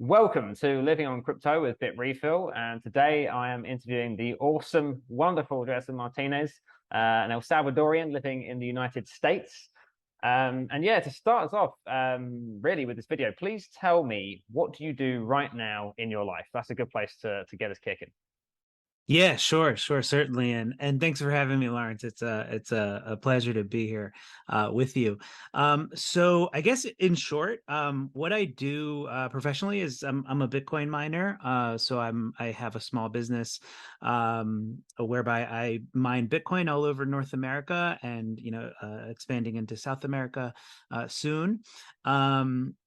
Welcome to Living on Crypto with Bitrefill, and today I am interviewing the awesome, wonderful Gerson Martinez, an El Salvadorian living in the United States. And yeah, to start us off, really with this video, please tell me, what do you do right now in your life? That's a good place to get us kicking. Yeah, sure, certainly, and thanks for having me, Lawrence. It's a pleasure to be here with you. So I guess in short, what I do professionally is I'm a Bitcoin miner. So I have a small business whereby I mine Bitcoin all over North America, and expanding into South America soon.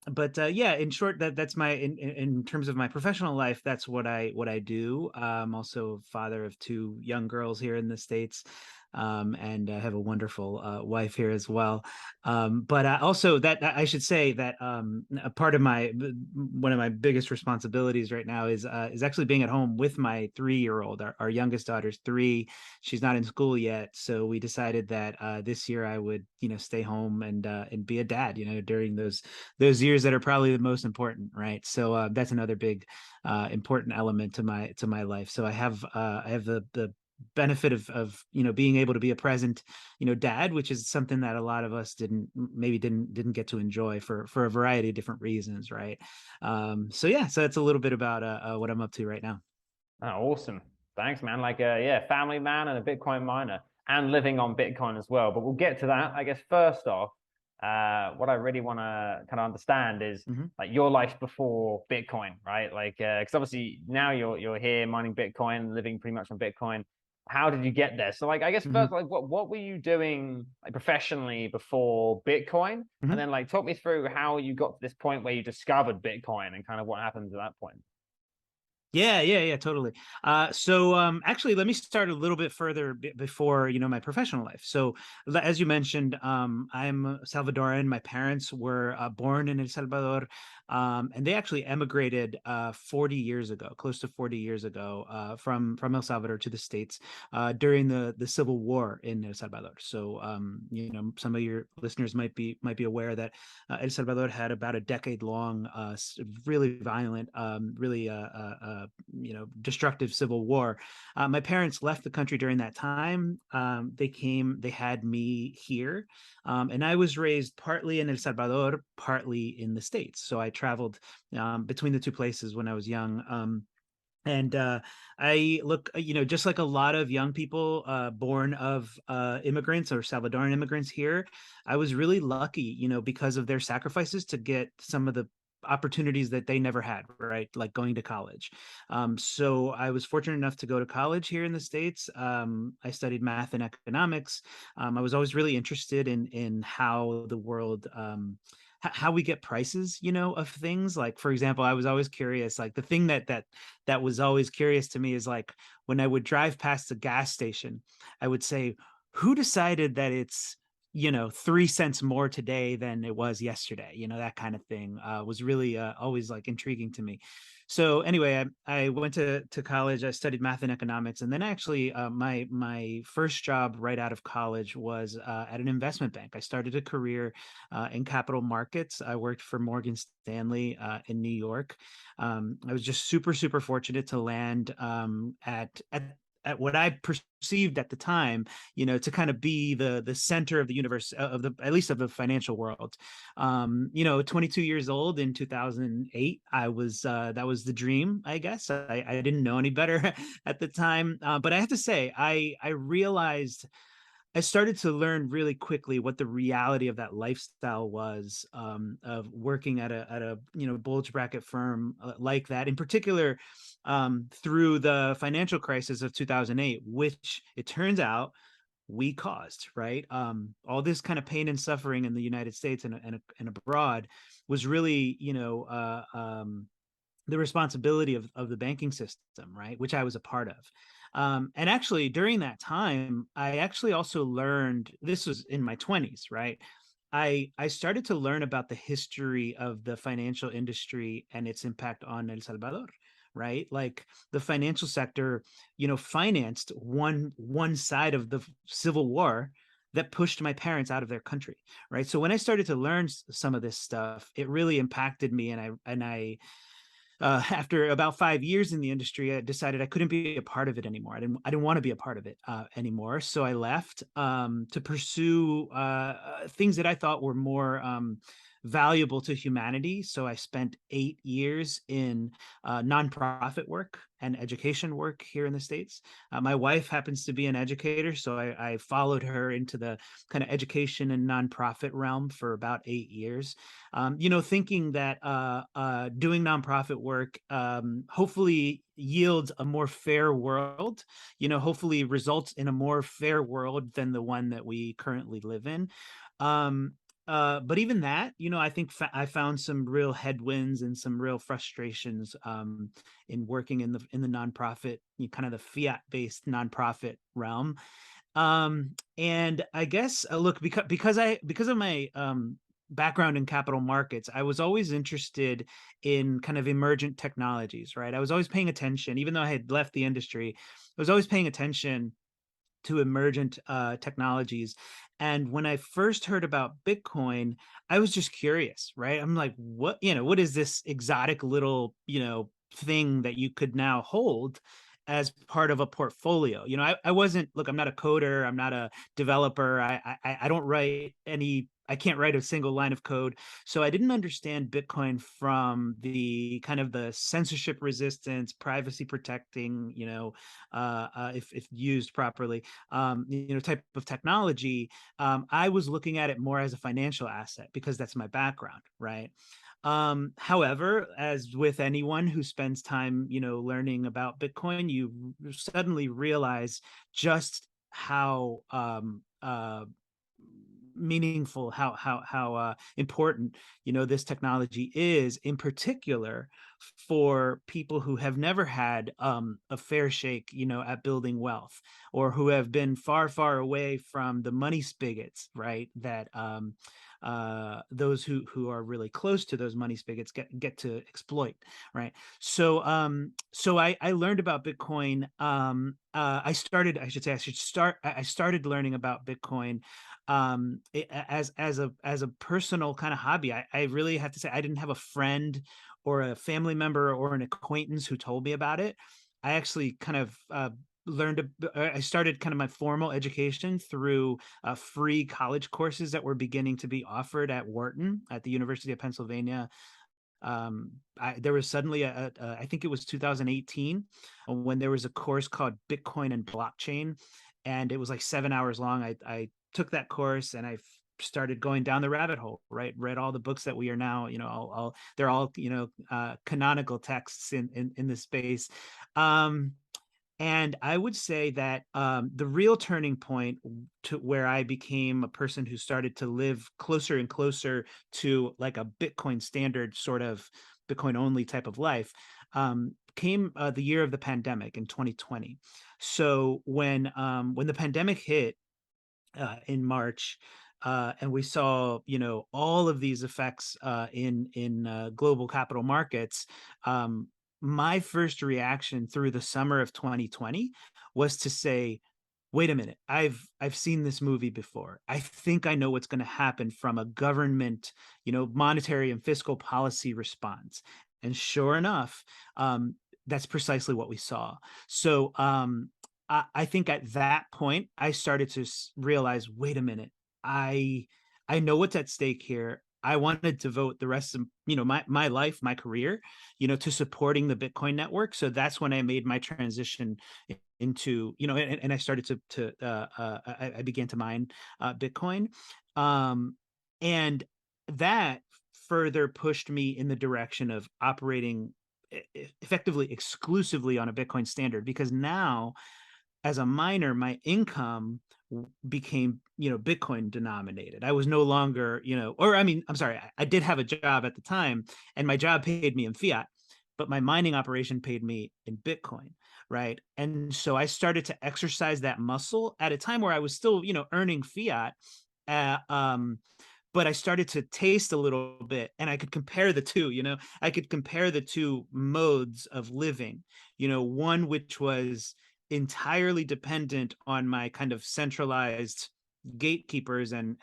But yeah, in short, that's my in terms of my professional life, that's what I do. I'm also father of two young girls here in the States, and I have a wonderful wife here as well. But also, that I should say that a part of my one of my biggest responsibilities right now is actually being at home with my 3 year old. Our youngest daughter's 3. She's not in school yet, so we decided that this year I would stay home and be a dad. During those years that are probably the most important, right? So that's another big important element to my life. So I have the benefit of being able to be a present dad, which is something that a lot of us didn't get to enjoy for a variety of different reasons, right? So yeah, so that's a little bit about what I'm up to right now. Oh, awesome. Thanks, man. Yeah, family man and a Bitcoin miner and living on Bitcoin as well. But we'll get to that. I guess first off, what I really want to kind of understand is Mhm. like your life before Bitcoin, right? Because obviously now you're here mining Bitcoin, living pretty much on Bitcoin. How did you get there? So, like, I guess first, Mhm. like, what were you doing like professionally before Bitcoin? And Mhm. then, like, talk me through how you got to this point where you discovered Bitcoin and kind of what happened at that point. Yeah, totally. So actually, let me start a little bit further before my professional life. So, as you mentioned, I'm Salvadoran. My parents were born in El Salvador, and they actually emigrated 40 years ago, close to 40 years ago, from El Salvador to the States during the Civil War in El Salvador. So, some of your listeners might be aware that El Salvador had about a decade long, really violent, really destructive civil war. My parents left the country during that time. They had me here, and I was raised partly in El Salvador, partly in the States. So I traveled between the two places when I was young. And I look, just like a lot of young people born of immigrants or Salvadoran immigrants here, I was really lucky, because of their sacrifices to get some of the opportunities that they never had, right? Like going to college. So I was fortunate enough to go to college here in the States. I studied math and economics. I was always really interested in how the world how we get prices, of things. Like, for example, I was always curious, like the thing that was always curious to me is like when I would drive past a gas station, I would say, who decided that it's 3 cents more today than it was yesterday? That kind of thing was really always like intriguing to me. So anyway, I went to college. I studied math and economics, and then actually my first job right out of college was at an investment bank. I started a career in capital markets. I worked for Morgan Stanley in New York. I was just super fortunate to land at what I perceived at the time, to kind of be the center of the universe, of the at least of the financial world. 22 years old in 2008, I was that was the dream, I guess. I didn't know any better at the time, but I have to say, I realized I started to learn really quickly what the reality of that lifestyle was, of working at a bulge bracket firm like that. In particular, through the financial crisis of 2008, which it turns out we caused. Right, all this kind of pain and suffering in the United States and abroad was really the responsibility of the banking system, right? Which I was a part of. And actually, during that time, I actually also learned, this was in my 20s, right? I started to learn about the history of the financial industry and its impact on El Salvador, right? Like the financial sector, financed one side of the Civil War that pushed my parents out of their country, right? So when I started to learn some of this stuff, it really impacted me, and I after about 5 years in the industry, I decided I couldn't be a part of it anymore. I didn't want to be a part of it anymore. So I left to pursue things that I thought were more valuable to humanity. So I spent 8 years in nonprofit work and education work here in the States. My wife happens to be an educator, so I followed her into the kind of education and nonprofit realm for about 8 years. Thinking that doing nonprofit work hopefully yields a more fair world, hopefully results in a more fair world than the one that we currently live in. Um, but even that, I think I found some real headwinds and some real frustrations in working in the nonprofit, kind of the fiat based nonprofit realm. And I guess look, because of my background in capital markets, I was always interested in kind of emergent technologies, right? I was always paying attention, even though I had left the industry, I was always paying attention to emergent technologies. And when I first heard about Bitcoin, I was just curious, right? I'm like, what is this exotic little, thing that you could now hold as part of a portfolio? I wasn't, look, I'm not a coder, I'm not a developer. I don't write I can't write a single line of code. So I didn't understand Bitcoin from the kind of the censorship resistance, privacy protecting, if used properly, type of technology. I was looking at it more as a financial asset because that's my background, right? However, as with anyone who spends time, learning about Bitcoin, you suddenly realize just how meaningful, how important, this technology is, in particular for people who have never had a fair shake, at building wealth, or who have been far, far away from the money spigots, right? That those who are really close to those money spigots get to exploit, right? So I learned about Bitcoin. I started learning about Bitcoin as a personal kind of hobby. I really have to say, I didn't have a friend or a family member or an acquaintance who told me about it. I actually kind of I started kind of my formal education through free college courses that were beginning to be offered at Wharton at the University of Pennsylvania. There was suddenly I think it was 2018 when there was a course called Bitcoin and Blockchain, and it was like 7 hours long. I took that course and I started going down the rabbit hole, right? Read all the books that we are now, they're all, canonical texts in this space. And I would say that the real turning point to where I became a person who started to live closer and closer to like a Bitcoin standard sort of Bitcoin only type of life came the year of the pandemic in 2020. So when the pandemic hit in March, and we saw, all of these effects in global capital markets. My first reaction through the summer of 2020 was to say, "Wait a minute, I've seen this movie before. I think I know what's going to happen from a government, monetary and fiscal policy response." And sure enough, that's precisely what we saw. So I think at that point I started to realize, wait a minute, I I know what's at stake here. I want to devote the rest of my life, my career, to supporting the Bitcoin network. So that's when I made my transition into and I started I began to mine Bitcoin, and that further pushed me in the direction of operating effectively exclusively on a Bitcoin standard, because now as a miner, my income became, Bitcoin denominated. I was no longer, or I mean, I'm sorry, I did have a job at the time and my job paid me in fiat, but my mining operation paid me in Bitcoin. Right. And so I started to exercise that muscle at a time where I was still, earning fiat. Uh, um, but I started to taste a little bit and I could compare the two, I could compare the two modes of living, one which was entirely dependent on my kind of centralized gatekeepers and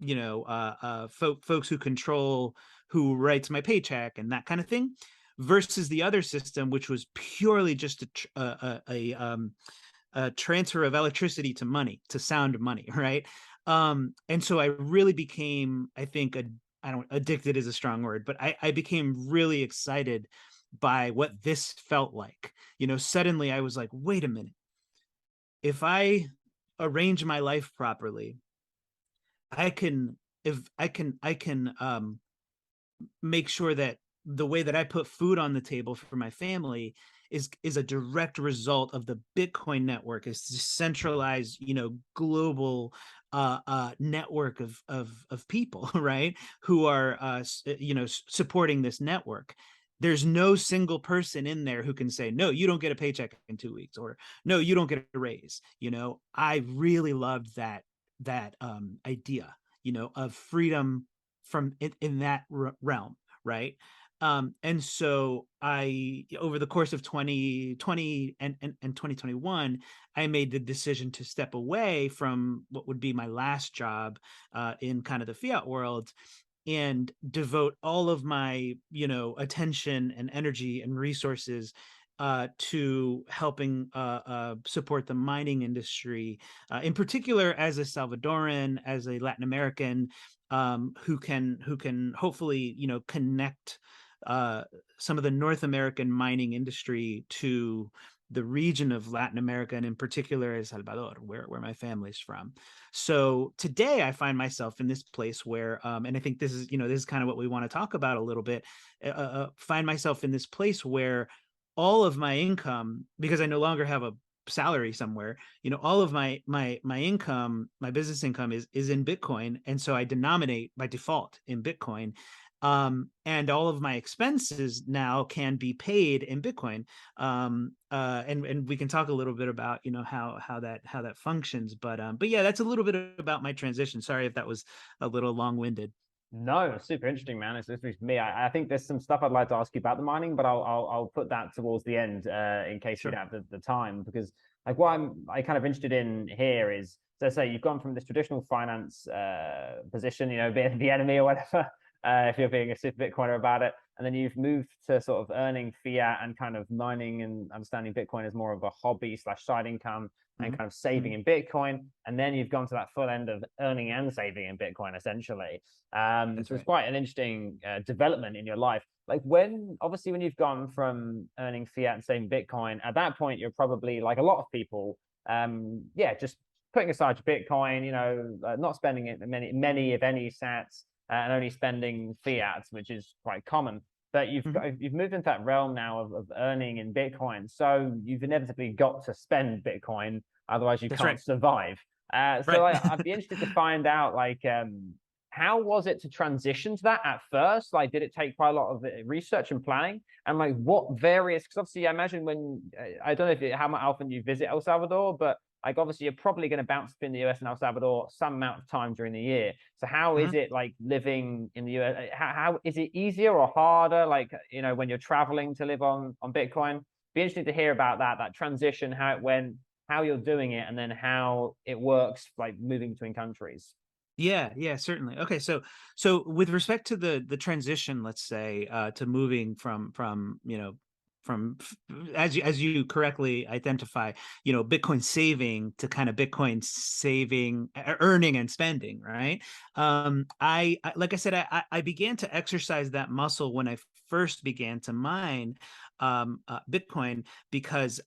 folks who control who writes my paycheck and that kind of thing, versus the other system, which was purely just a transfer of electricity to money, to sound money, right? And so I really became, I think, I don't, addicted is a strong word, but I became really excited by what this felt like. Suddenly I was like, wait a minute, if I arrange my life properly, I can, if I can make sure that the way that I put food on the table for my family is a direct result of the Bitcoin network, is decentralized, global network of people, right? Who are supporting this network. There's no single person in there who can say, no, you don't get a paycheck in 2 weeks, or no, you don't get a raise. I really loved that idea, of freedom from in that realm, right? And so I, over the course of 2020 and 2021, I made the decision to step away from what would be my last job in kind of the fiat world, and devote all of my attention and energy and resources to helping support the mining industry, in particular as a Salvadoran, as a Latin American, who can hopefully connect some of the North American mining industry to the region of Latin America, and in particular El Salvador, where my family's from. So today I find myself in this place where, and I think this is kind of what we want to talk about a little bit. Find myself in this place where all of my income, because I no longer have a salary somewhere, all of my income, my business income is in Bitcoin, and so I denominate by default in Bitcoin. And all of my expenses now can be paid in Bitcoin. And we can talk a little bit about how that functions. But yeah, that's a little bit about my transition. Sorry if that was a little long-winded. No, super interesting, man. It's me. I think there's some stuff I'd like to ask you about the mining, but I'll put that towards the end in case we Sure. don't have the time. Because like what I kind of interested in here is, so say you've gone from this traditional finance position, being the enemy or whatever, if you're being a super Bitcoiner about it, and then you've moved to sort of earning fiat and kind of mining and understanding Bitcoin as more of a hobby slash side income, and Mm-hmm. kind of saving Mm-hmm. in Bitcoin, and then you've gone to that full end of earning and saving in Bitcoin essentially. That's So it's right. quite an interesting development in your life. Like obviously when you've gone from earning fiat and saving Bitcoin, at that point you're probably like a lot of people, yeah, just putting aside your Bitcoin, not spending it many if any sats, and only spending fiat, which is quite common. But Mm-hmm. you've moved into that realm now of earning in Bitcoin, so you've inevitably got to spend Bitcoin, otherwise you That's can't right. survive. So Right. I'd be interested to find out like how was it to transition to that at first? Like, did it take quite a lot of research and planning? And like, what various? Because obviously, I imagine when I don't know how often you visit El Salvador, but like obviously you're probably going to bounce between the US and El Salvador some amount of time during the year. So how is Mm-hmm. it like living in the US? How is it easier or harder? Like when you're traveling to live on Bitcoin. Be interesting to hear about that transition, how it went, how you're doing it, and then how it works, like moving between countries. Yeah, yeah, certainly. Okay, so with respect to the transition, let's say, to moving from as you correctly identify, Bitcoin saving to kind of Bitcoin saving, earning and spending, right? I like I said, I began to exercise that muscle when I first began to mine Bitcoin, because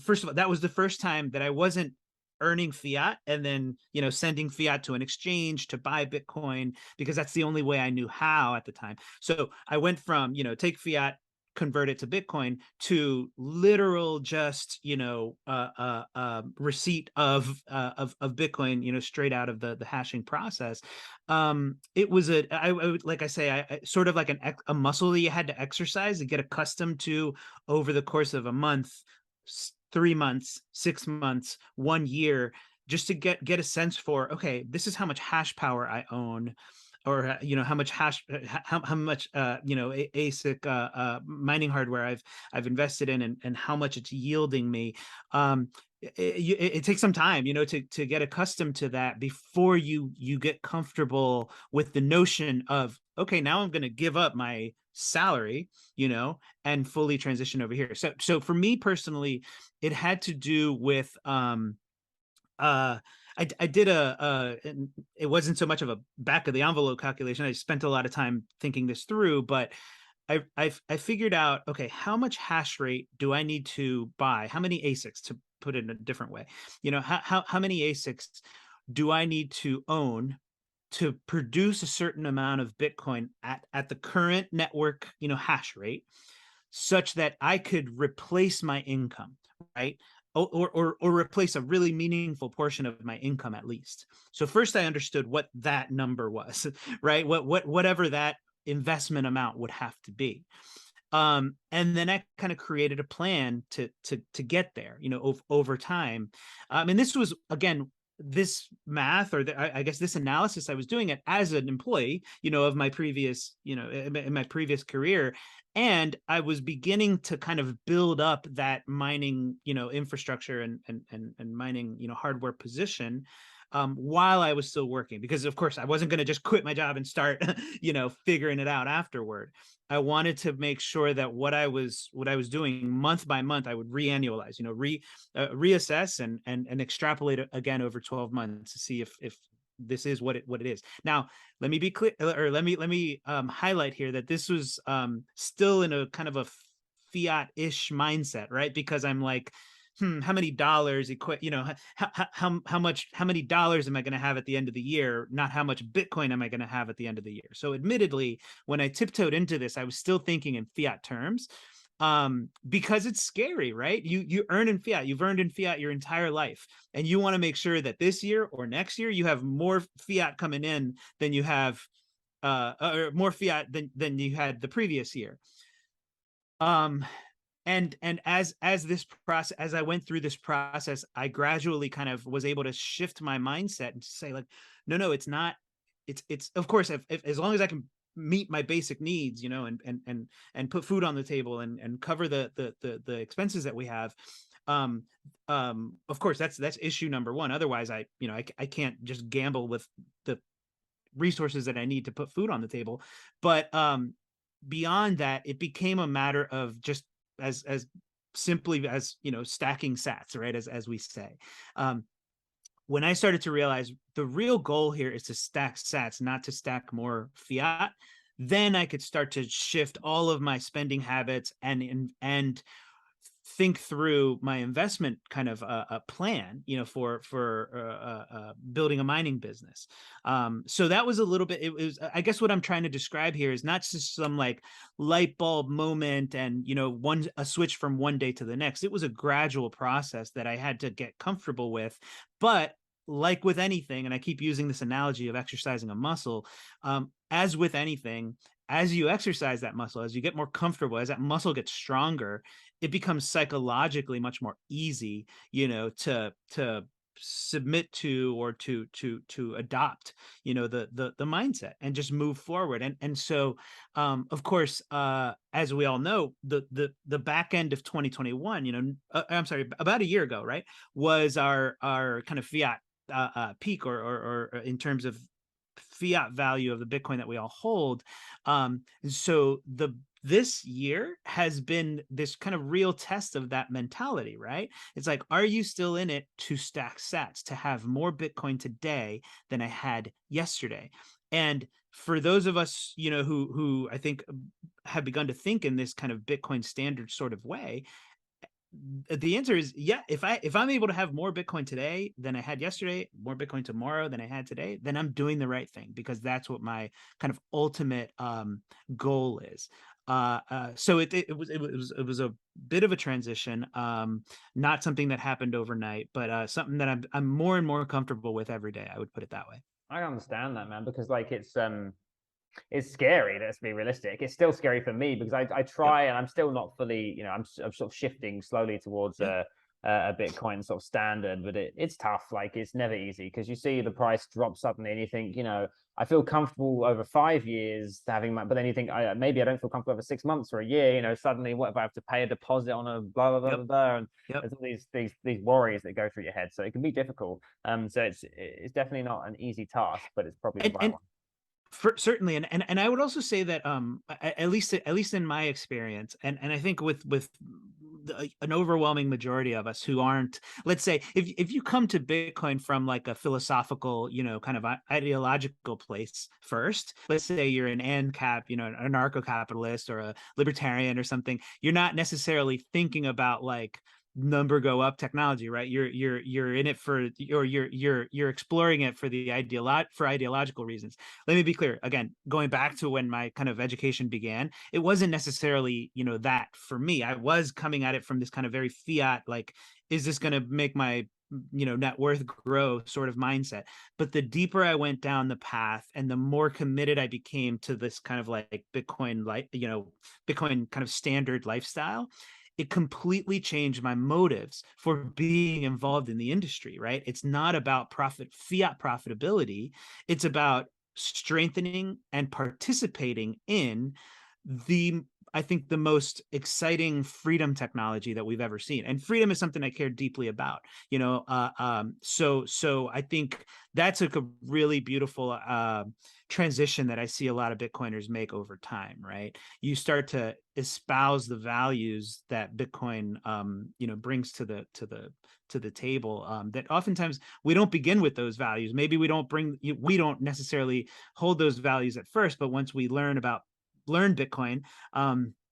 first of all, that was the first time that I wasn't earning fiat and then sending fiat to an exchange to buy Bitcoin, because that's the only way I knew how at the time. So I went from take fiat, convert it to Bitcoin, to literal just receipt of Bitcoin, straight out of the hashing process. It was I would, like I say, I sort of like a muscle that you had to exercise and get accustomed to over the course of a month, 3 months, 6 months, 1 year, just to get a sense for, okay, this is how much hash power I own, or how much how much ASIC mining hardware I've invested in, and how much it's yielding me. it takes some time, to get accustomed to that before you get comfortable with the notion of, okay, now I'm going to give up my salary, and fully transition over here. So for me personally, it had to do with uh I did it wasn't so much of a back of the envelope calculation. I spent a lot of time thinking this through, but I figured out, okay, how much hash rate do I need to buy? How many ASICs, to put it in a different way? How many ASICs do I need to own to produce a certain amount of Bitcoin at the current network, hash rate, such that I could replace my income, right? Or replace a really meaningful portion of my income at least. So first I understood what that number was, right? Whatever that investment amount would have to be. And then I kind of created a plan to get there, over time. And this was, again, this math, or I guess this analysis, I was doing it as an employee, of my previous, in my previous career. And I was beginning to kind of build up that mining, infrastructure and mining, hardware position, while I was still working, because of course I wasn't going to just quit my job and start, figuring it out afterward. I wanted to make sure that what I was doing month by month, I would reannualize, reassess and extrapolate it again over 12 months to see if this is what it is. Now, let me be clear, or let me highlight here that this was still in a kind of a fiat-ish mindset, right? Because I'm like, how many dollars how many dollars am I going to have at the end of the year, not how much Bitcoin am I going to have at the end of the year. So admittedly, when I tiptoed into this, I was still thinking in fiat terms, because it's scary, right? You earn in fiat, you've earned in fiat your entire life, and you want to make sure that this year or next year you have more fiat coming in than you have, or more fiat than you had the previous year. And as this process, as I went through this process, I gradually kind of was able to shift my mindset and say, like, no, it's not. It's of course, if as long as I can meet my basic needs, and put food on the table and cover the expenses that we have. Of course, that's issue number one. Otherwise, I can't just gamble with the resources that I need to put food on the table. But beyond that, it became a matter of just as simply as, stacking sats, right? As we say. When I started to realize the real goal here is to stack sats, not to stack more fiat, then I could start to shift all of my spending habits and think through my investment kind of a plan, for building a mining business. So that was a little bit. It was, I guess, what I'm trying to describe here is not just some like light bulb moment and a switch from one day to the next. It was a gradual process that I had to get comfortable with, but like with anything, and I keep using this analogy of exercising a muscle, as with anything, as you exercise that muscle, as you get more comfortable, as that muscle gets stronger, it becomes psychologically much more easy, to submit to, or to adopt, the mindset and just move forward. And so, of course, as we all know, the back end of 2021, I'm sorry, about a year ago, right, was our kind of fiat peak, or in terms of fiat value of the Bitcoin that we all hold. So this year has been this kind of real test of that mentality, right? It's like, are you still in it to stack sats, to have more Bitcoin today than I had yesterday? And for those of us, who I think have begun to think in this kind of Bitcoin standard sort of way, the answer is yeah. If I'm able to have more Bitcoin today than I had yesterday, more Bitcoin tomorrow than I had today, then I'm doing the right thing, because that's what my kind of ultimate goal is. So it was a bit of a transition, not something that happened overnight, but something that I'm more and more comfortable with every day. I would put it that way. I understand that, man, because like it's scary. Let's be realistic. It's still scary for me because I Yep. try and I'm still not fully, I'm sort of shifting slowly towards Yeah. a Bitcoin sort of standard, but it's tough. Like it's never easy because you see the price drop suddenly, and you think, I feel comfortable over 5 years having my, but then you think, maybe I don't feel comfortable over 6 months or a year. Suddenly, what if I have to pay a deposit on a blah blah blah Yep. blah blah, and Yep. there's all these worries that go through your head. So it can be difficult. So it's definitely not an easy task, but it's probably the right And one. certainly, and I would also say that at least in my experience, and I think with an overwhelming majority of us who aren't, let's say, if you come to Bitcoin from like a philosophical, kind of ideological place first, let's say you're an ANCAP, an anarcho-capitalist or a libertarian or something, you're not necessarily thinking about like number go up technology, right? You're in it for, or you're exploring it for the ideological reasons. Let me be clear again, going back to when my kind of education began, it wasn't necessarily, that for me. I was coming at it from this kind of very fiat, like, is this going to make my net worth grow sort of mindset. But the deeper I went down the path and the more committed I became to this kind of like Bitcoin, like, Bitcoin kind of standard lifestyle, it completely changed my motives for being involved in the industry, right? It's not about fiat profitability. It's about strengthening and participating in the, I think, the most exciting freedom technology that we've ever seen. And freedom is something I care deeply about, so I think that's a really beautiful transition that I see a lot of Bitcoiners make over time, right? You start to espouse the values that Bitcoin brings to the table, that oftentimes we don't begin with those values. Maybe we don't necessarily hold those values at first, but once we learn Bitcoin,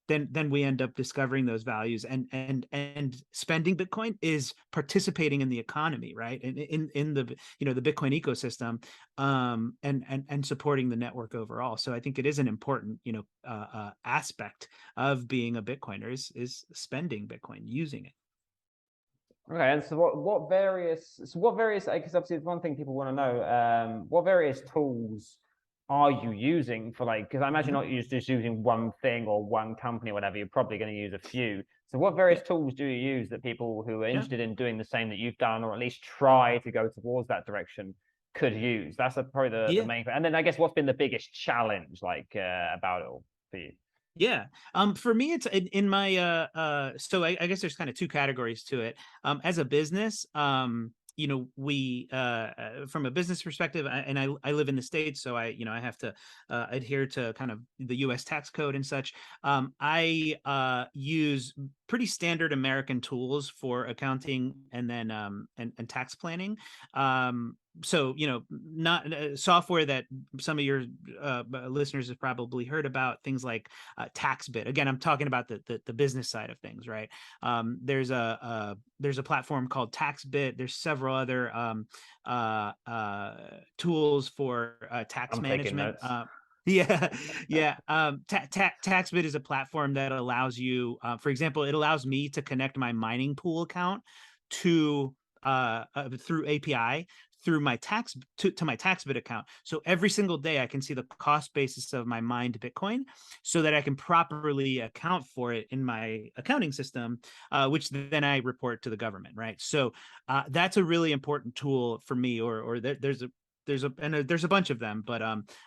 then we end up discovering those values, and spending Bitcoin is participating in the economy, right? In the the Bitcoin ecosystem, and supporting the network overall. So I think it is an important aspect of being a Bitcoiner is spending Bitcoin, using it. Okay, and so what various, because obviously it's one thing people want to know, what various tools are you using for, like, because I imagine Mhm. not just using one thing or one company or whatever, you're probably going to use a few. So what Yeah, various tools do you use that people who are yeah, interested in doing the same that you've done, or at least try to go towards that direction, could use? That's probably the yeah. main thing. And then I guess what's been the biggest challenge, like, about it all for you? Yeah. For me, it's in my so I guess there's kind of two categories to it. As a business, we from a business perspective, and I live in the States, so I have to adhere to kind of the US tax code and such. I use pretty standard American tools for accounting and then and tax planning. So not software that some of your listeners have probably heard about, things like TaxBit. Again, I'm talking about the business side of things, right? There's a platform called TaxBit. There's several other tools for tax I'm taking management. notes. Yeah, yeah. TaxBit is a platform that allows you, for example, it allows me to connect my mining pool account to through API through my to my TaxBit account. So every single day I can see the cost basis of my mined Bitcoin, so that I can properly account for it in my accounting system, which then I report to the government, right? So that's a really important tool for me. There's a bunch of them, but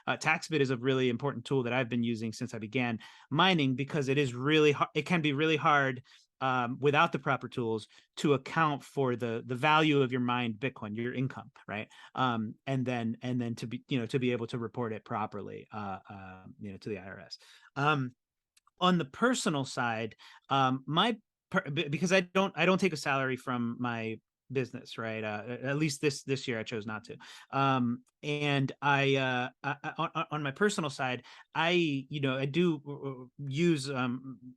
TaxBit is a really important tool that I've been using since I began mining, because it is really it can be really hard, without the proper tools, to account for the value of your mined Bitcoin, your income, right? And then to be able to report it properly, to the IRS. On the personal side, my because I don't take a salary from my business, right? At least this year I chose not to. And on my personal side, I do use,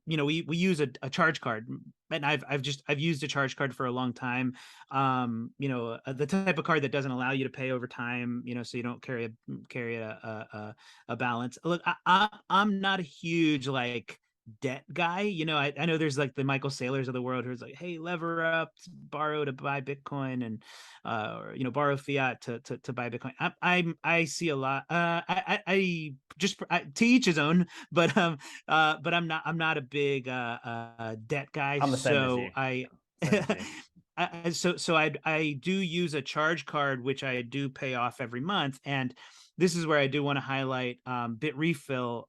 we use a charge card, and I've used a charge card for a long time. The type of card that doesn't allow you to pay over time, so you don't carry a balance. Look, I'm not a huge like debt guy. I know there's like the Michael Saylors of the world who's like, hey, lever up, borrow to buy Bitcoin, and or borrow fiat to buy Bitcoin. I see a lot. I just to each his own, but I'm not a big debt guy. I'm the same as So you. I Same as you. I do use a charge card, which I do pay off every month. And this is where I do want to highlight Bitrefill.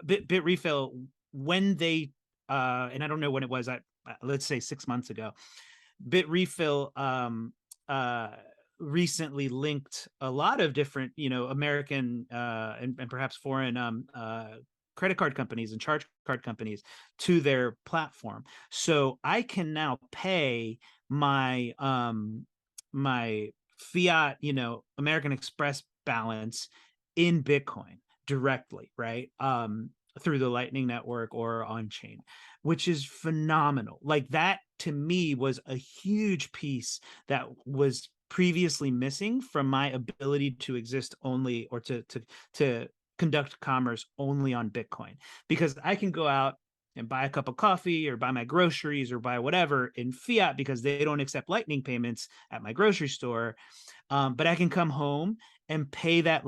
Bitrefill, when they and I don't know when it was, let's say 6 months ago, Bitrefill uh, recently linked a lot of different, American and perhaps foreign credit card companies and charge card companies to their platform. So I can now pay my fiat, American Express balance in Bitcoin directly, right? Through the Lightning Network or on chain, which is phenomenal. Like, that to me was a huge piece that was previously missing from my ability to exist only, or to conduct commerce only on Bitcoin, because I can go out and buy a cup of coffee or buy my groceries or buy whatever in fiat because they don't accept lightning payments at my grocery store. But I can come home and pay that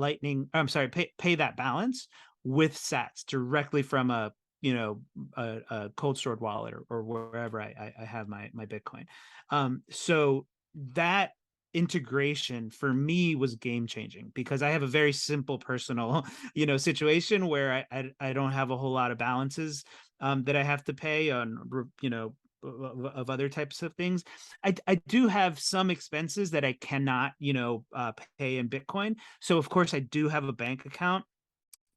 pay that balance with sats directly from a cold stored wallet, or wherever I have my Bitcoin. So that integration for me was game changing, because I have a very simple personal situation where I don't have a whole lot of balances that I have to pay on, of other types of things. I do have some expenses that I cannot pay in Bitcoin, so of course I do have a bank account,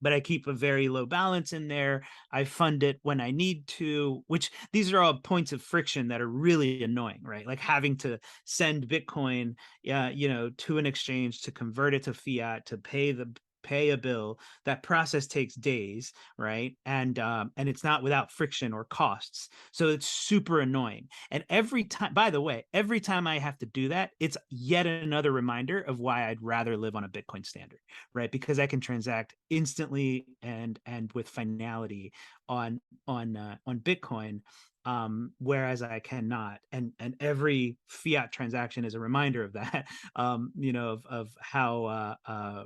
but I keep a very low balance in there. I fund it when I need to, which these are all points of friction that are really annoying, right? Like having to send Bitcoin, to an exchange to convert it to fiat to pay a bill. That process takes days, right? And it's not without friction or costs, so it's super annoying. And every time, by the way, every time I have to do that, it's yet another reminder of why I'd rather live on a Bitcoin standard, right? Because I can transact instantly and with finality on Bitcoin, whereas I cannot. And every fiat transaction is a reminder of that, of how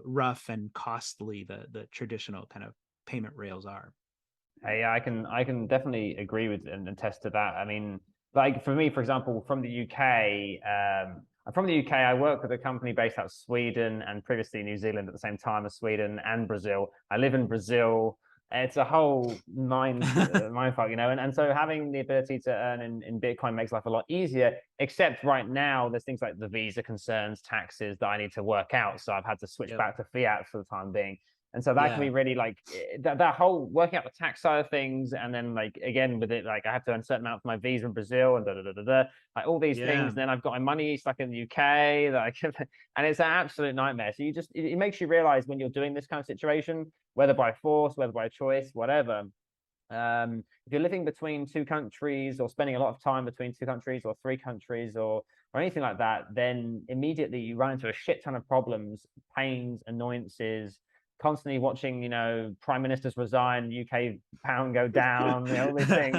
rough and costly the traditional kind of payment rails are. Yeah, I can definitely agree with and attest to that. I mean, like for me, for example, from the UK, I'm from the UK. I work with a company based out of Sweden and previously New Zealand at the same time as Sweden and Brazil. I live in Brazil. It's a whole mindfuck, and so having the ability to earn in Bitcoin makes life a lot easier. Except right now, there's things like the visa concerns, taxes that I need to work out. So I've had to switch Yep. back to fiat for the time being. And so that can Yeah. be really like that whole working out the tax side of things. And then like again with it, like I have to earn a certain amount for my visa in Brazil and like all these things. Yeah. And then I've got my money stuck in the UK that I can, and it's an absolute nightmare. So it makes you realize when you're doing this kind of situation, whether by force, whether by choice, whatever. If you're living between two countries or spending a lot of time between two countries or three countries or anything like that, then immediately you run into a shit ton of problems, pains, annoyances, constantly watching, prime ministers resign, UK pound go down, all these things,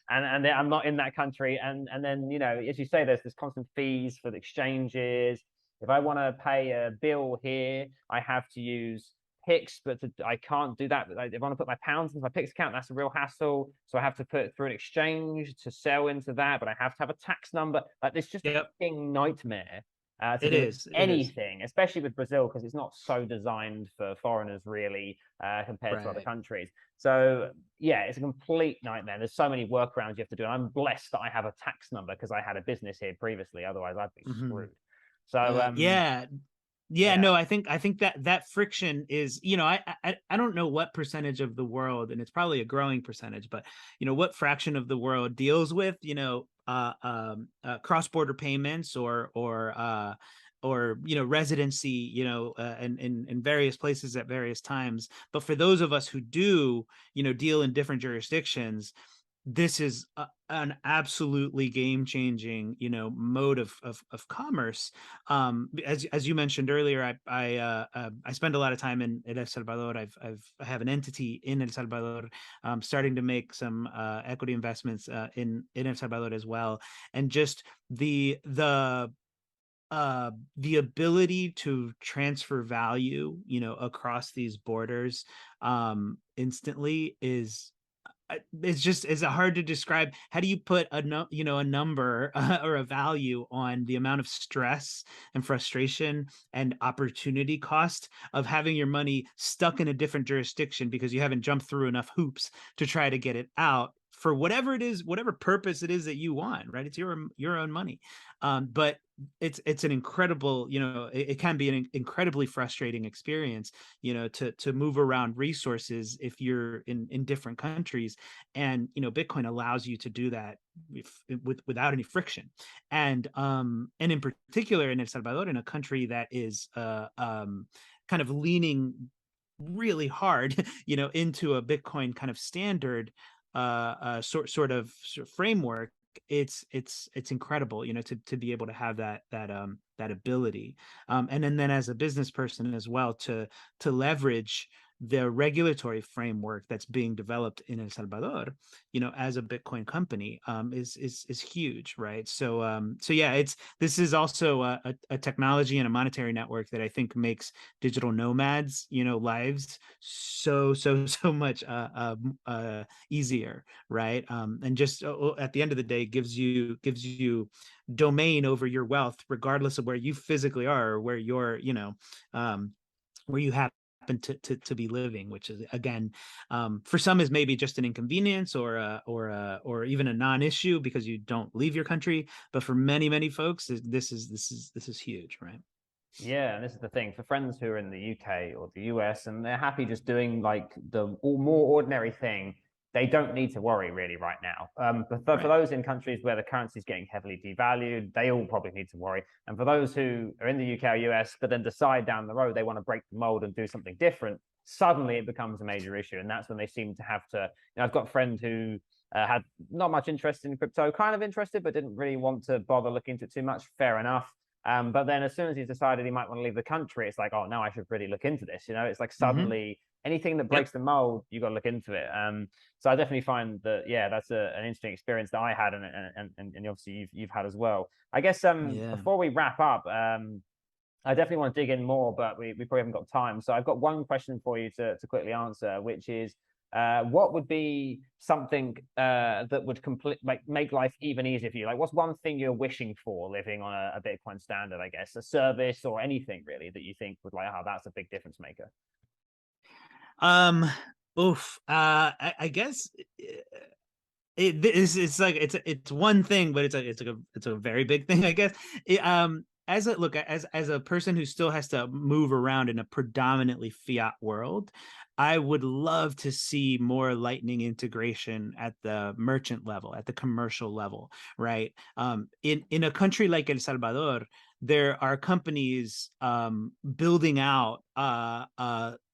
and I'm not in that country, and then as you say, there's this constant fees for the exchanges. If I want to pay a bill here, I have to use Pix, but I can't do that. If I want to put my pounds into my Pix account, that's a real hassle. So I have to put it through an exchange to sell into that, but I have to have a tax number. Like, it's just a Yep. fucking nightmare to It do is. It is. anything, especially with Brazil, because it's not so designed for foreigners really compared to other Right. countries. So yeah, it's a complete nightmare. There's so many workarounds you have to do. And I'm blessed that I have a tax number because I had a business here previously. Otherwise, I'd be Mm-hmm. screwed. So Yeah. Yeah, yeah. no, I think that friction is, I don't know what percentage of the world, and it's probably a growing percentage, but what fraction of the world deals with, cross-border payments or residency, in various places at various times. But for those of us who do, deal in different jurisdictions, this is an absolutely game changing mode of commerce. As you mentioned earlier, I spend a lot of time in El Salvador. I have an entity in El Salvador, starting to make some equity investments in El Salvador as well. And just the ability to transfer value across these borders instantly is it's hard to describe. How do you put a a number or a value on the amount of stress and frustration and opportunity cost of having your money stuck in a different jurisdiction because you haven't jumped through enough hoops to try to get it out for whatever it is, whatever purpose it is that you want, right? It's your own money. But it's an incredible, it can be an incredibly frustrating experience, to move around resources if you're in different countries. And Bitcoin allows you to do that without any friction. And in particular in El Salvador, in a country that is kind of leaning really hard into a Bitcoin kind of standard sort of framework. It's incredible, to be able to have that ability, and then as a business person as well, to leverage the regulatory framework that's being developed in El Salvador, as a Bitcoin company, is huge, right? So yeah, this is also a technology and a monetary network that I think makes digital nomads, lives so much easier, right? And just at the end of the day, gives you domain over your wealth, regardless of where you physically are or where you're, where you happen to be living, which is, again, for some is maybe just an inconvenience or even a non-issue because you don't leave your country, but for many folks, this is huge, right? Yeah, and this is the thing for friends who are in the UK or the US and they're happy just doing like the more ordinary thing. They don't need to worry really right now. But for Right. those in countries where the currency is getting heavily devalued, they all probably need to worry. And for those who are in the UK or US, but then decide down the road they want to break the mold and do something different, suddenly it becomes a major issue. And that's when they seem to have to. I've got a friend who had not much interest in crypto, kind of interested, but didn't really want to bother looking into it too much. Fair enough. But then as soon as he's decided he might want to leave the country, it's like, oh, now I should really look into this. It's like Mm-hmm. suddenly anything that Yep. breaks the mold, you got to look into it. So I definitely find that, yeah, that's an interesting experience that I had, and obviously you've had as well. I guess Yeah. before we wrap up, I definitely want to dig in more, but we probably haven't got time. So I've got one question for you to quickly answer, which is, what would be something that would make life even easier for you? Like, what's one thing you're wishing for living on a Bitcoin standard? I guess a service or anything really that you think would like, oh, that's a big difference maker. Um, oof. I guess it's like it's one thing, but it's a very big thing, I guess. As a person who still has to move around in a predominantly fiat world, I would love to see more Lightning integration at the merchant level, at the commercial level, right? In a country like El Salvador, there are companies building out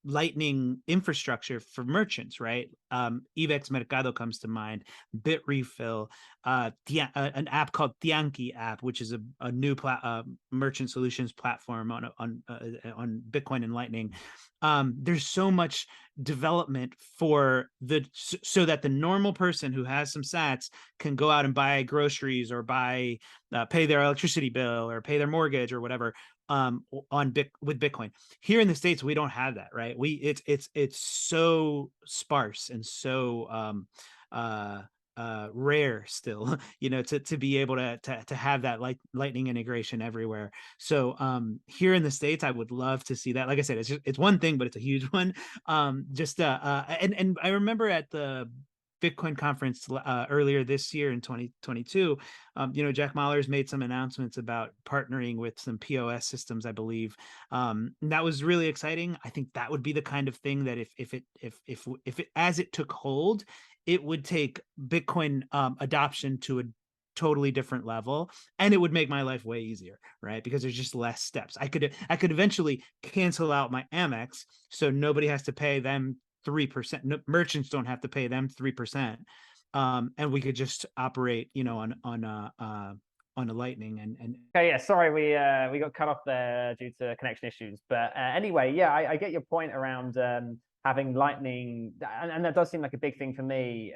Lightning infrastructure for merchants, right? Ibex Mercado comes to mind, Bitrefill, an app called Tianki app, which is a new merchant solutions platform on Bitcoin and Lightning. There's so much development so that the normal person who has some sats can go out and buy groceries or pay their electricity bill or pay their mortgage or whatever, with Bitcoin. Here in the States, we don't have that, right? It's so sparse and so rare still, to be able to have that Lightning integration everywhere. So here in the States, I would love to see that. Like I said, it's one thing, but it's a huge one. And I remember at the Bitcoin conference earlier this year in 2022, Jack Mallers made some announcements about partnering with some POS systems, I believe. And that was really exciting. I think that would be the kind of thing that if it as it took hold, it would take Bitcoin adoption to a totally different level, and it would make my life way easier, right? Because there's just less steps. I could eventually cancel out my Amex, so nobody has to pay them 3%. No, merchants don't have to pay them 3%, and we could just operate, on a Lightning and Okay, yeah, sorry, we got cut off there due to connection issues. But anyway, yeah, I get your point around having Lightning, and that does seem like a big thing for me.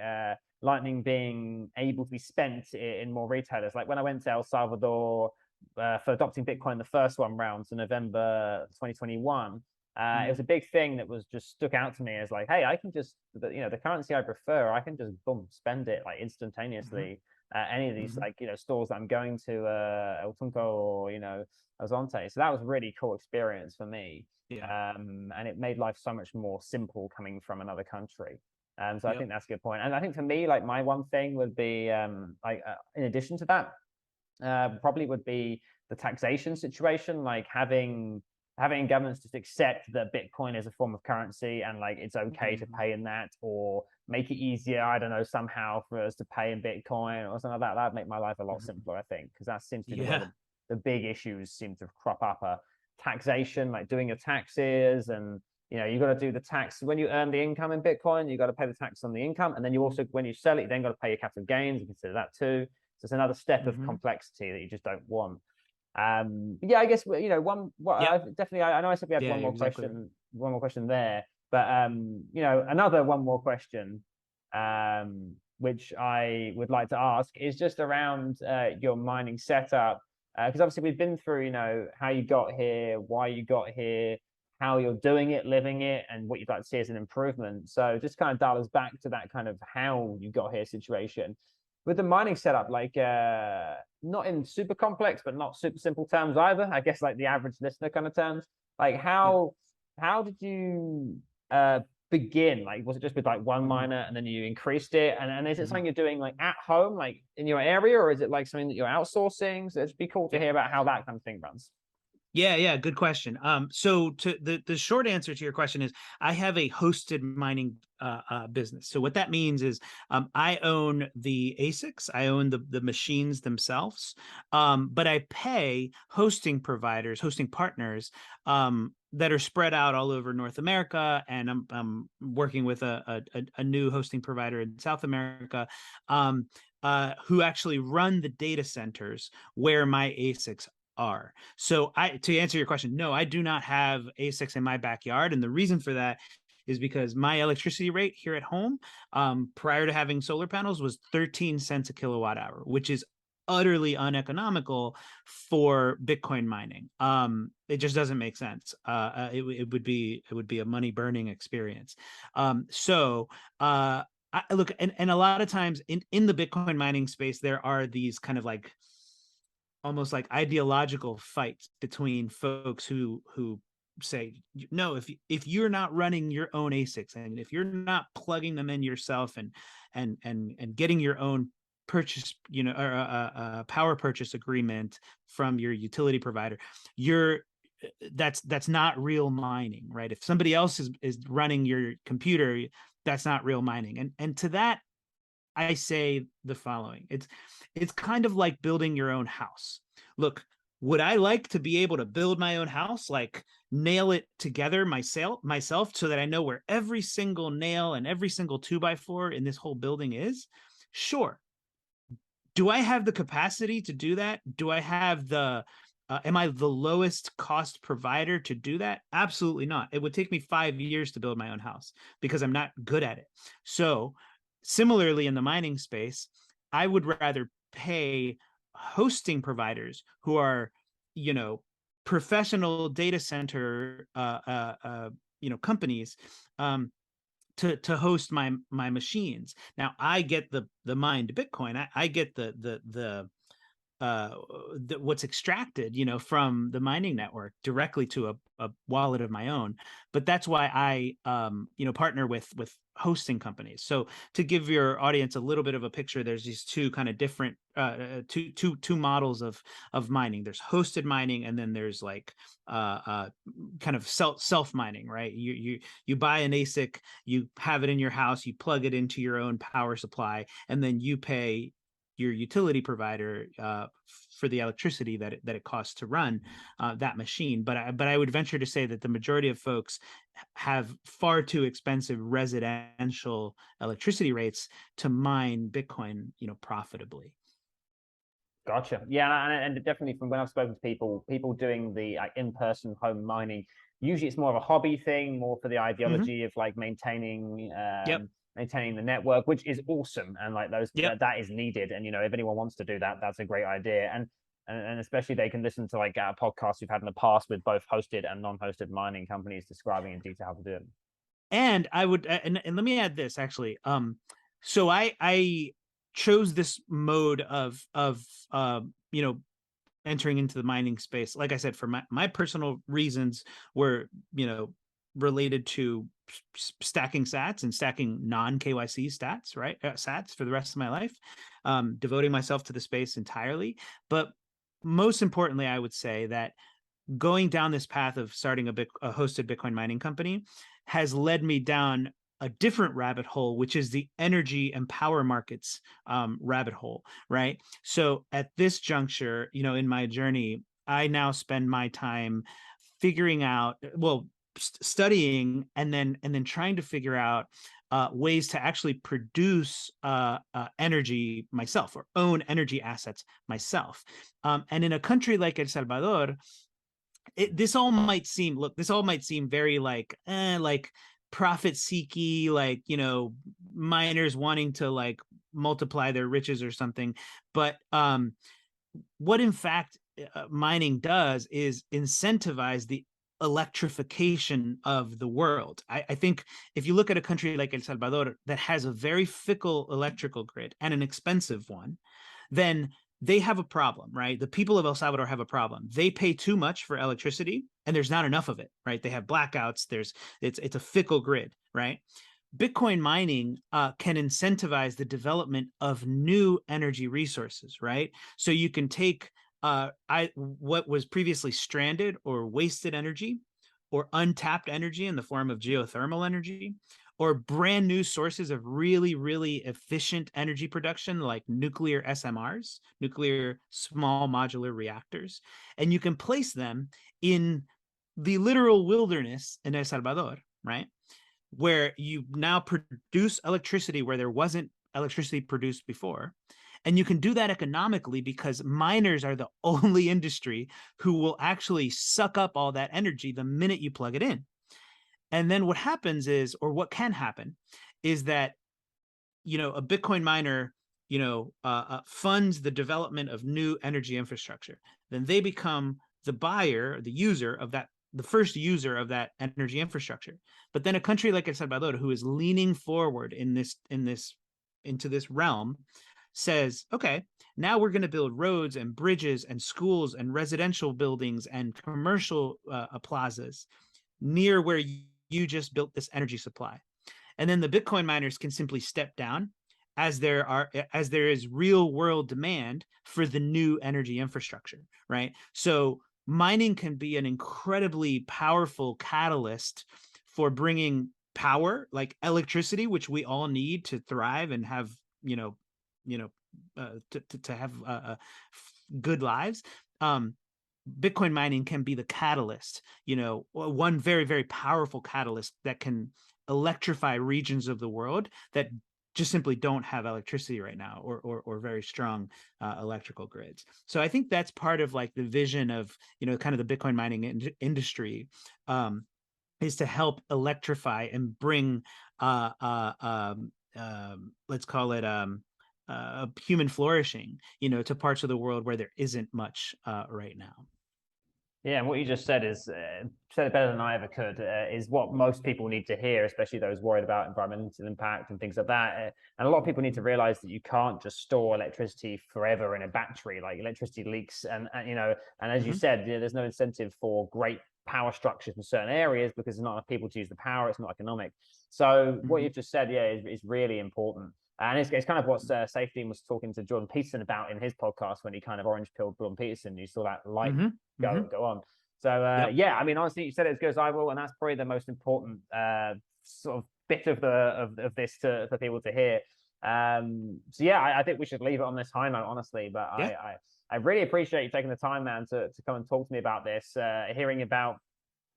Lightning being able to be spent in more retailers. Like when I went to El Salvador for adopting Bitcoin, the first one round to November 2021. It was a big thing that was just stuck out to me as like, hey, I can just, the currency I prefer, I can just boom, spend it like instantaneously at any of these like, stores that I'm going to, El Tunco or, Azonte. So that was a really cool experience for me. Yeah. And it made life so much more simple coming from another country. So I Yep. think that's a good point. And I think for me, like my one thing would be, in addition to that, probably would be the taxation situation, like having governments just accept that Bitcoin is a form of currency and like it's okay to pay in that, or make it easier, I don't know, somehow for us to pay in Bitcoin or something like that. That'd make my life a lot simpler, I think, because that seems to be where Yeah. the big issues seem to crop up. Taxation, like doing your taxes, and you got to do the tax when you earn the income in Bitcoin. You got to pay the tax on the income, and then you also, when you sell it, you then got to pay your capital gains and consider that too. So it's another step of complexity that you just don't want. Yeah, I guess one. Yep. Definitely. I know I said we had Yeah, one you're more exactly right. question, there, but another one more question, which I would like to ask is just around your mining setup, because obviously we've been through, how you got here, why you got here, how you're doing it, living it, and what you'd like to see as an improvement. So just kind of dial us back to that kind of how you got here situation with the mining setup, like not in super complex, but not super simple terms either. I guess like the average listener kind of terms. Like Yeah. how did you begin? Like was it just with like one miner and then you increased it? And is it something you're doing like at home, like in your area, or is it like something that you're outsourcing? So it'd be cool to Yeah. hear about how that kind of thing runs. Yeah, good question. So to the short answer to your question is I have a hosted mining business. So what that means is I own the ASICs, I own the machines themselves, but I pay hosting providers, hosting partners that are spread out all over North America, and I'm working with a new hosting provider in South America. Who actually run the data centers where my ASICs are. So to answer your question, no, I do not have ASICs in my backyard. And the reason for that is because my electricity rate here at home, prior to having solar panels, was 13 cents a kilowatt hour, which is utterly uneconomical for Bitcoin mining. It just doesn't make sense. It would be a money burning experience. Look, and a lot of times in the Bitcoin mining space, there are these kind of like almost like ideological fights between folks who say no, if you're not running your own ASICs and if you're not plugging them in yourself and getting your own purchase, or a power purchase agreement from your utility provider, that's not real mining, right? If somebody else is running your computer, that's not real mining. And to that I say the following. It's kind of like building your own house. Look, would I like to be able to build my own house, like nail it together myself so that I know where every single nail and every single 2x4 in this whole building is? Sure. Do I have the capacity to do that? Do I have am I the lowest cost provider to do that? Absolutely not. It would take me 5 years to build my own house because I'm not good at it. So similarly, in the mining space, I would rather pay hosting providers who are, professional data center, companies, to host my machines. Now I get the mined Bitcoin. I get uh, what's extracted, from the mining network directly to a wallet of my own. But that's why I, partner with hosting companies. So to give your audience a little bit of a picture, there's these two kind of different two models of mining. There's hosted mining, and then there's like kind of self mining, right? You buy an ASIC, you have it in your house, you plug it into your own power supply, and then you pay your utility provider for the electricity that it costs to run that machine. But I would venture to say that the majority of folks have far too expensive residential electricity rates to mine Bitcoin, profitably. Gotcha. Yeah, and definitely from when I've spoken to people doing the in-person home mining, usually it's more of a hobby thing, more for the ideology of like Yep. maintaining the network, which is awesome, and like Yep. that is needed. And if anyone wants to do that, that's a great idea. And and especially they can listen to like podcasts we've had in the past with both hosted and non-hosted mining companies describing in detail how to do it. And I would, and let me add this actually. So I chose this mode of you know, entering into the mining space, like I said, for my personal reasons were, you know, related to stacking sats and stacking non KYC stats, right? Sats for the rest of my life, devoting myself to the space entirely. But most importantly, I would say that going down this path of starting a hosted Bitcoin mining company has led me down a different rabbit hole, which is the energy and power markets rabbit hole, right? So at this juncture, you know, in my journey, I now spend my time figuring out, well, studying and then trying to figure out ways to actually produce energy myself or own energy assets myself. And in a country like El Salvador, this all might seem, look, this all might seem very like profit seeky, like, you know, miners wanting to like multiply their riches or something. But what in fact mining does is incentivize the electrification of the world. I think if you look at a country like El Salvador that has a very fickle electrical grid and an expensive one, then they have a problem, right? The people of El Salvador have a problem. They pay too much for electricity and there's not enough of it, right? They have blackouts. It's a fickle grid, right? Bitcoin mining can incentivize the development of new energy resources, right? So you can take what was previously stranded or wasted energy or untapped energy in the form of geothermal energy, or brand new sources of really, really efficient energy production like nuclear SMRs, nuclear small modular reactors, and you can place them in the literal wilderness in El Salvador, right? Where you now produce electricity where there wasn't electricity produced before. And you can do that economically because miners are the only industry who will actually suck up all that energy the minute you plug it in. And then what happens is, or what can happen, is that, you know, a Bitcoin miner, you know, funds the development of new energy infrastructure. Then they become the buyer, the user of that, the first user of that energy infrastructure. But then a country like El Salvador, who is leaning forward into this realm, says, okay, now we're going to build roads and bridges and schools and residential buildings and commercial plazas near where you just built this energy supply. And then the Bitcoin miners can simply step down as there is real world demand for the new energy infrastructure, right? So mining can be an incredibly powerful catalyst for bringing power, like electricity, which we all need to thrive and have, to have good lives. Bitcoin mining can be the catalyst, you know, one very, very powerful catalyst that can electrify regions of the world that just simply don't have electricity right now, or very strong electrical grids. So I think that's part of like the vision of, you know, kind of the Bitcoin mining industry, is to help electrify and bring let's call it human flourishing, you know, to parts of the world where there isn't much right now. Yeah, and what you just said is said it better than I ever could. Is what most people need to hear, especially those worried about environmental impact and things like that. And a lot of people need to realize that you can't just store electricity forever in a battery. Like electricity leaks, and you know, and as you said, you know, there's no incentive for great power structures in certain areas because there's not enough people to use the power. It's not economic. So what you've just said, yeah, is really important. And it's kind of what Safety was talking to Jordan Peterson about in his podcast when he kind of orange pilled Jordan Peterson. You saw that light go on. So Yep. yeah, I mean, honestly, you said it as good as I will, and that's probably the most important sort of bit of this for people to hear. So yeah, I think we should leave it on this high note, honestly. But Yeah. I really appreciate you taking the time, man, to come and talk to me about this, hearing about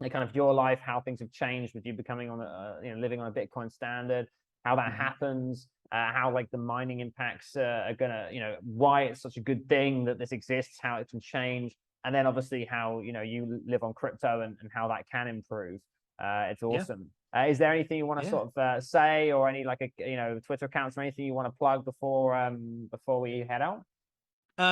kind of your life, how things have changed with you becoming on you know, living on a Bitcoin standard, how that happens, how like the mining impacts are gonna, you know, why it's such a good thing that this exists, how it can change, and then obviously how, you know, you live on crypto and how that can improve. It's awesome. Is there anything you want to sort of say, or any like a, you know, Twitter accounts or anything you want to plug before we head out?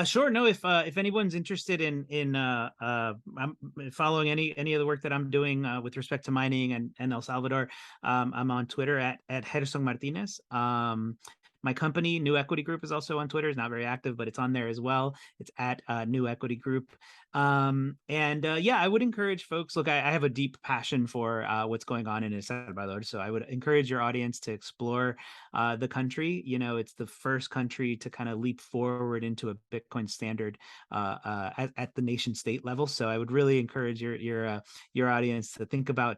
Sure. No, if anyone's interested in I'm following any of the work that I'm doing with respect to mining and El Salvador, I'm on Twitter at Gerson Martinez. My company, New Equity Group, is also on Twitter. It's not very active, but it's on there as well. It's at New Equity Group. And yeah, I would encourage folks. Look, I have a deep passion for what's going on in El Salvador, so I would encourage your audience to explore the country. You know, it's the first country to kind of leap forward into a Bitcoin standard at the nation state level. So I would really encourage your audience to think about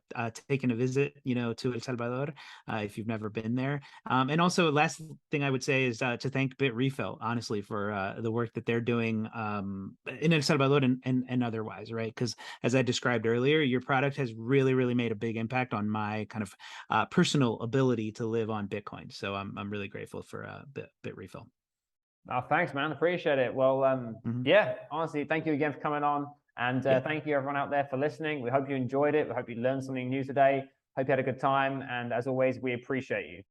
taking a visit, you know, to El Salvador if you've never been there. And also, last thing I would say is to thank Bitrefill, honestly, for the work that they're doing in El Salvador and otherwise, right? Because as I described earlier, your product has really made a big impact on my kind of personal ability to live on Bitcoin. So I'm really grateful for Bitrefill. Oh, thanks, man. Appreciate it. Well, Mm-hmm. yeah, honestly, thank you again for coming on. And Yeah. thank you, everyone out there, for listening. We hope you enjoyed it. We hope you learned something new today. Hope you had a good time. And as always, we appreciate you.